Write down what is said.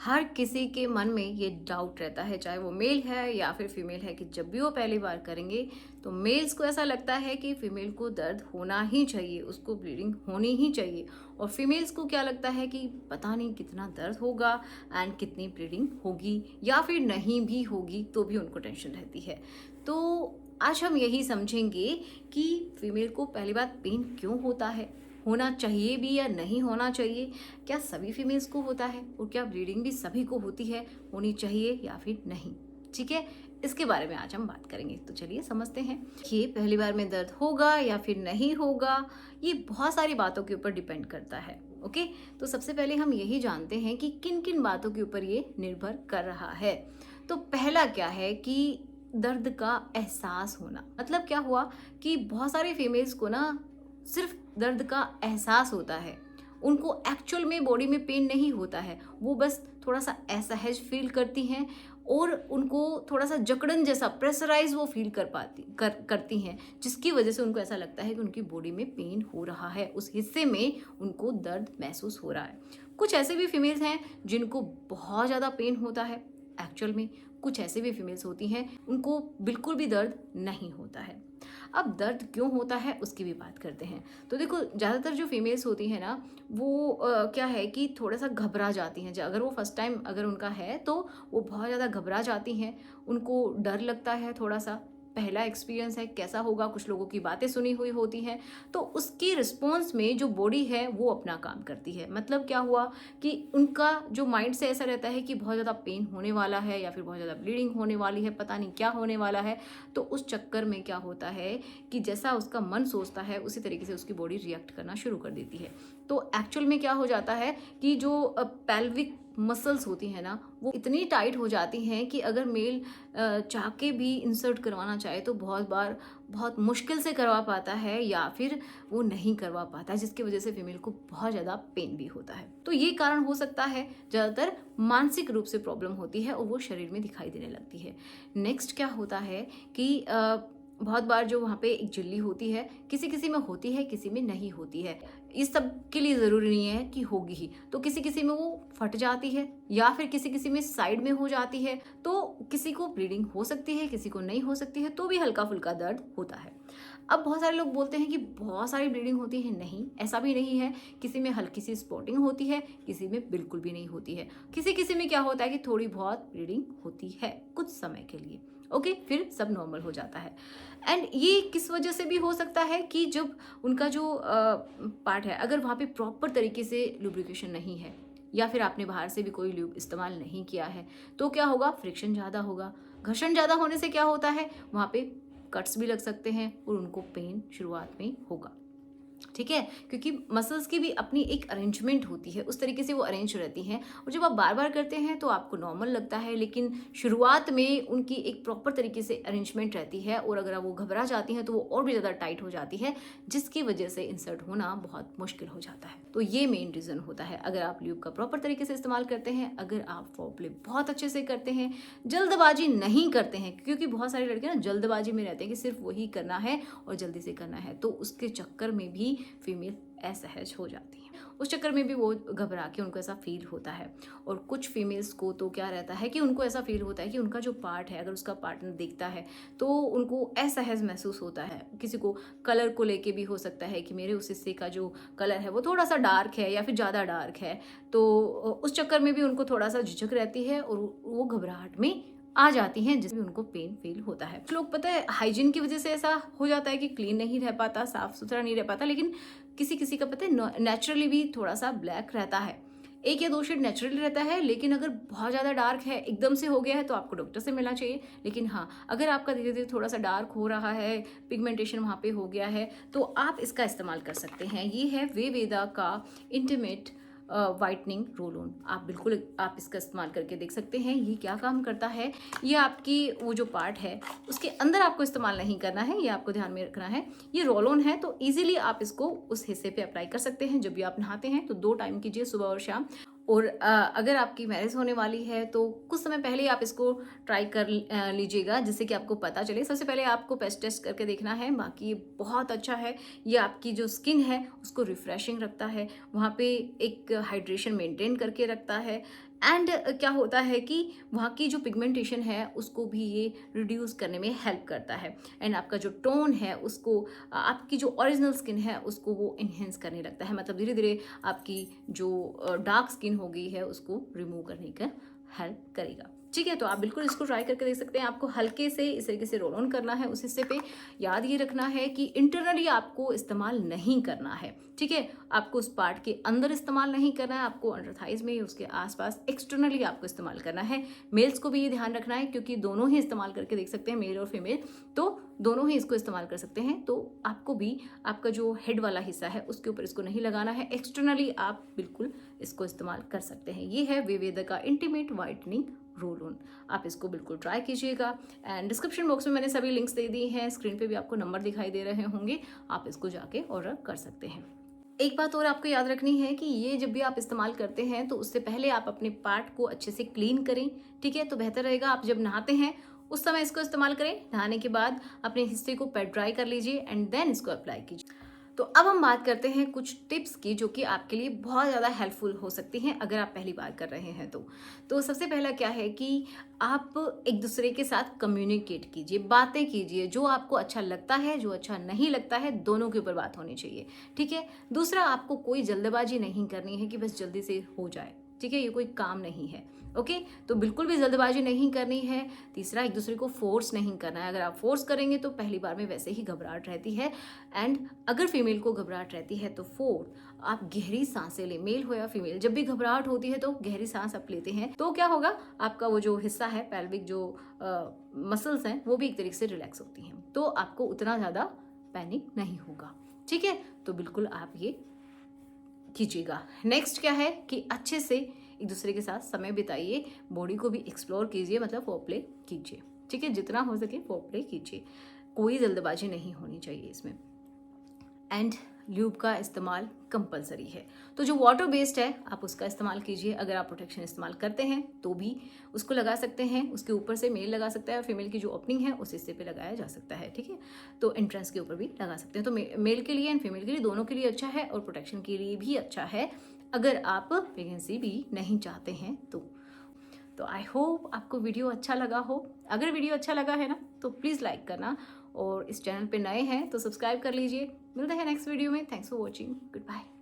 हर किसी के मन में ये डाउट रहता है, चाहे वो मेल है या फिर फीमेल है, कि जब भी वो पहली बार करेंगे तो मेल्स को ऐसा लगता है कि फीमेल को दर्द होना ही चाहिए, उसको ब्लीडिंग होनी ही चाहिए। और फीमेल्स को क्या लगता है कि पता नहीं कितना दर्द होगा एंड कितनी ब्लीडिंग होगी, या फिर नहीं भी होगी तो भी उनको टेंशन रहती है। तो आज हम यही समझेंगे कि फीमेल को पहली बात पेन क्यों होता है, होना चाहिए भी या नहीं होना चाहिए, क्या सभी फीमेल्स को होता है, और क्या ब्लीडिंग भी सभी को होती है, होनी चाहिए या फिर नहीं। ठीक है, इसके बारे में आज हम बात करेंगे। तो चलिए समझते हैं कि पहली बार में दर्द होगा या फिर नहीं होगा। ये बहुत सारी बातों के ऊपर डिपेंड करता है। ओके, तो सबसे पहले हम यही जानते हैं कि किन किन बातों के ऊपर ये निर्भर कर रहा है। तो पहला क्या है कि दर्द का एहसास होना। मतलब क्या हुआ कि बहुत सारे फीमेल्स को ना सिर्फ दर्द का एहसास होता है, उनको एक्चुअल में बॉडी में पेन नहीं होता है, वो बस थोड़ा सा असहज फील करती हैं और उनको थोड़ा सा जकड़न जैसा प्रेशराइज वो फील करती हैं, जिसकी वजह से उनको ऐसा लगता है कि उनकी बॉडी में पेन हो रहा है, उस हिस्से में उनको दर्द महसूस हो रहा है। कुछ ऐसे भी फीमेल्स हैं जिनको बहुत ज़्यादा पेन होता है एक्चुअल में, कुछ ऐसे भी फीमेल्स होती हैं उनको बिल्कुल भी दर्द नहीं होता है। अब दर्द क्यों होता है उसकी भी बात करते हैं। तो देखो, ज़्यादातर जो फीमेल्स होती हैं ना, वो क्या है कि थोड़ा सा घबरा जाती हैं। अगर वो फर्स्ट टाइम अगर उनका है तो वो बहुत ज़्यादा घबरा जाती हैं, उनको डर लगता है, थोड़ा सा पहला एक्सपीरियंस है, कैसा होगा, कुछ लोगों की बातें सुनी हुई होती हैं, तो उसकी रिस्पॉन्स में जो बॉडी है वो अपना काम करती है। मतलब क्या हुआ कि उनका जो माइंड से ऐसा रहता है कि बहुत ज़्यादा पेन होने वाला है या फिर बहुत ज़्यादा ब्लीडिंग होने वाली है, पता नहीं क्या होने वाला है। तो उस चक्कर में क्या होता है कि जैसा उसका मन सोचता है उसी तरीके से उसकी बॉडी रिएक्ट करना शुरू कर देती है। तो एक्चुअल में क्या हो जाता है कि जो पेल्विक मसल्स होती हैं ना, वो इतनी टाइट हो जाती हैं कि अगर मेल चाह के भी इंसर्ट करवाना चाहे तो बहुत बार बहुत मुश्किल से करवा पाता है या फिर वो नहीं करवा पाता है, जिसकी वजह से फीमेल को बहुत ज़्यादा पेन भी होता है। तो ये कारण हो सकता है, ज़्यादातर मानसिक रूप से प्रॉब्लम होती है और वो शरीर में दिखाई देने लगती है। नेक्स्ट क्या होता है कि बहुत बार जो वहाँ पे एक झिल्ली होती है, किसी किसी में होती है, किसी में नहीं होती है। इस सब के लिए ज़रूरी नहीं है कि होगी ही, तो किसी किसी में वो फट जाती है या फिर किसी किसी में साइड में हो जाती है। तो किसी को ब्लीडिंग हो सकती है, किसी को नहीं हो सकती है, तो भी हल्का फुल्का दर्द होता है। अब बहुत सारे लोग बोलते हैं कि बहुत सारी ब्लीडिंग होती है, नहीं, ऐसा भी नहीं है। किसी में हल्की सी स्पॉटिंग होती है, किसी में बिल्कुल भी नहीं होती है। किसी किसी में क्या होता है कि थोड़ी बहुत ब्लीडिंग होती है कुछ समय के लिए, ओके, फिर सब नॉर्मल हो जाता है। एंड ये किस वजह से भी हो सकता है कि जब उनका जो पार्ट है, अगर वहाँ पे प्रॉपर तरीके से लुब्रिकेशन नहीं है या फिर आपने बाहर से भी कोई ल्यूब इस्तेमाल नहीं किया है, तो क्या होगा, फ्रिक्शन ज़्यादा होगा। घर्षण ज़्यादा होने से क्या होता है, वहाँ पे कट्स भी लग सकते हैं और उनको पेन शुरुआत में होगा। ठीक है, क्योंकि मसल्स की भी अपनी एक अरेंजमेंट होती है, उस तरीके से वो अरेंज रहती हैं, और जब आप बार बार करते हैं तो आपको नॉर्मल लगता है, लेकिन शुरुआत में उनकी एक प्रॉपर तरीके से अरेंजमेंट रहती है, और अगर वो घबरा जाती हैं तो वो और भी ज़्यादा टाइट हो जाती है, जिसकी वजह से इंसर्ट होना बहुत मुश्किल हो जाता है। तो ये मेन रीज़न होता है। अगर आप ल्यूब का प्रॉपर तरीके से इस्तेमाल करते हैं, अगर आप फोरप्ले बहुत अच्छे से करते हैं, जल्दबाजी नहीं करते हैं, क्योंकि बहुत सारे लड़के ना जल्दबाजी में रहते हैं कि सिर्फ वही करना है और जल्दी से करना है, तो उसके चक्कर में भी फीमेल असहज हो जाती है, उस चक्कर में भी वो घबरा के उनको ऐसा फील होता है। और कुछ फीमेल्स को तो क्या रहता है कि उनको ऐसा फील होता है कि उनका जो पार्ट है, अगर उसका पार्टनर देखता है तो उनको असहज महसूस होता है। किसी को कलर को लेके भी हो सकता है कि मेरे उस हिस्से का जो कलर है वो थोड़ा सा डार्क है या फिर ज़्यादा डार्क है, तो उस चक्कर में भी उनको थोड़ा सा झिझक रहती है और वो घबराहट में आ जाती हैं, जिसमें उनको पेन फील होता है। लोग पता है हाइजीन की वजह से ऐसा हो जाता है कि क्लीन नहीं रह पाता, साफ सुथरा नहीं रह पाता, लेकिन किसी किसी का पता है नेचुरली भी थोड़ा सा ब्लैक रहता है। एक या दो शेड नेचुरली रहता है, लेकिन अगर बहुत ज़्यादा डार्क है, एकदम से हो गया है, तो आपको डॉक्टर से मिलना चाहिए। लेकिन हाँ, अगर आपका धीरे धीरे थोड़ा सा डार्क हो रहा है, पिगमेंटेशन वहाँ पे हो गया है, तो आप इसका इस्तेमाल कर सकते हैं। ये है वेवेदा का इंटीमेट वाइटनिंग रोल ऑन। आप बिल्कुल आप इसका इस्तेमाल करके देख सकते हैं। ये क्या काम करता है, ये आपकी वो जो पार्ट है उसके अंदर आपको इस्तेमाल नहीं करना है, ये आपको ध्यान में रखना है। ये रोल ऑन है, तो इजीली आप इसको उस हिस्से पे अप्लाई कर सकते हैं। जब भी आप नहाते हैं तो 2 टाइम कीजिए, सुबह और शाम। और अगर आपकी मैरिज होने वाली है तो कुछ समय पहले आप इसको ट्राई कर लीजिएगा, जिससे कि आपको पता चले। सबसे पहले आपको पेस्ट टेस्ट करके देखना है, बाकी ये बहुत अच्छा है। ये आपकी जो स्किन है उसको रिफ्रेशिंग रखता है, वहाँ पे एक हाइड्रेशन मेंटेन करके रखता है, एंड क्या होता है कि वहाँ की जो पिगमेंटेशन है उसको भी ये रिड्यूस करने में हेल्प करता है। एंड आपका जो टोन है उसको आपकी जो ओरिजिनल स्किन है उसको वो इन्हेंस करने लगता है, मतलब धीरे धीरे आपकी जो डार्क स्किन हो गई है उसको रिमूव करने का हेल्प करेगा। ठीक है, तो आप बिल्कुल इसको ट्राई करके देख सकते हैं। आपको हल्के से इस तरीके से रोल ऑन करना है उस हिस्से पे। याद ये रखना है कि इंटरनली आपको इस्तेमाल नहीं करना है, ठीक है, आपको उस पार्ट के अंदर इस्तेमाल नहीं करना है, आपको अंडर थाइज में उसके आसपास एक्सटर्नली आपको इस्तेमाल करना है। मेल्स को भी ये ध्यान रखना है क्योंकि दोनों ही इस्तेमाल करके देख सकते हैं, मेल और फीमेल, तो दोनों ही इसको इस्तेमाल कर सकते हैं। तो आपको भी आपका जो हेड वाला हिस्सा है उसके ऊपर इसको नहीं लगाना है, एक्सटर्नली आप बिल्कुल इसको इस्तेमाल कर सकते हैं। ये है विवेदा का इंटीमेट वाइटनिंग रोल ऑन, आप इसको बिल्कुल ट्राई कीजिएगा। एंड डिस्क्रिप्शन बॉक्स में मैंने सभी लिंक्स दे दी हैं, स्क्रीन पे भी आपको नंबर दिखाई दे रहे होंगे, आप इसको जाके ऑर्डर कर सकते हैं। एक बात और आपको याद रखनी है कि ये जब भी आप इस्तेमाल करते हैं तो उससे पहले आप अपने पार्ट को अच्छे से क्लीन करें, ठीक है, तो बेहतर रहेगा आप जब नहाते हैं उस समय इसको इस्तेमाल करें, नहाने के बाद अपने हिस्से को पैड ड्राई कर लीजिए एंड देन इसको अप्लाई कीजिए। तो अब हम बात करते हैं कुछ टिप्स की जो कि आपके लिए बहुत ज़्यादा हेल्पफुल हो सकती हैं अगर आप पहली बार कर रहे हैं तो सबसे पहला क्या है कि आप एक दूसरे के साथ कम्युनिकेट कीजिए, बातें कीजिए, जो आपको अच्छा लगता है, जो अच्छा नहीं लगता है, दोनों के ऊपर बात होनी चाहिए, ठीक है। दूसरा, आपको कोई जल्दबाजी नहीं करनी है कि बस जल्दी से हो जाए, ठीक है, ये कोई काम नहीं है, ओके, तो बिल्कुल भी जल्दबाजी नहीं करनी है। तीसरा, एक दूसरे को फोर्स नहीं करना है, अगर आप फोर्स करेंगे तो पहली बार में वैसे ही घबराहट रहती है। एंड अगर फीमेल को घबराहट रहती है तो आप गहरी सांसें लें, मेल हो या फीमेल, जब भी घबराहट होती है तो गहरी सांस आप लेते हैं तो क्या होगा, आपका वो जो हिस्सा है पेल्विक जो मसल्स हैं वो भी एक तरीके से रिलैक्स होती हैं, तो आपको उतना ज़्यादा पैनिक नहीं होगा, ठीक है। तो बिल्कुल आप ये कीजिएगा। नेक्स्ट क्या है कि अच्छे से एक दूसरे के साथ समय बिताइए, बॉडी को भी एक्सप्लोर कीजिए, मतलब फोरप्ले कीजिए, ठीक है, जितना हो सके फोरप्ले कीजिए, कोई जल्दबाजी नहीं होनी चाहिए इसमें। एंड ल्यूब का इस्तेमाल कंपलसरी है, तो जो वाटर बेस्ड है आप उसका इस्तेमाल कीजिए। अगर आप प्रोटेक्शन इस्तेमाल करते हैं तो भी उसको लगा सकते हैं, उसके ऊपर से मेल लगा सकता है और फीमेल की जो ओपनिंग है उस हिस्से पे लगाया जा सकता है, ठीक है, तो एंट्रेंस के ऊपर भी लगा सकते हैं। तो मेल के लिए एंड फीमेल के लिए दोनों के लिए अच्छा है और प्रोटेक्शन के लिए भी अच्छा है अगर आप प्रेगनेंसी भी नहीं चाहते हैं तो आई होप आपको वीडियो अच्छा लगा हो। अगर वीडियो अच्छा लगा है ना तो प्लीज़ लाइक करना, और इस चैनल पे नए हैं तो सब्सक्राइब कर लीजिए। मिलते हैं नेक्स्ट वीडियो में। Thanks for watching, good bye.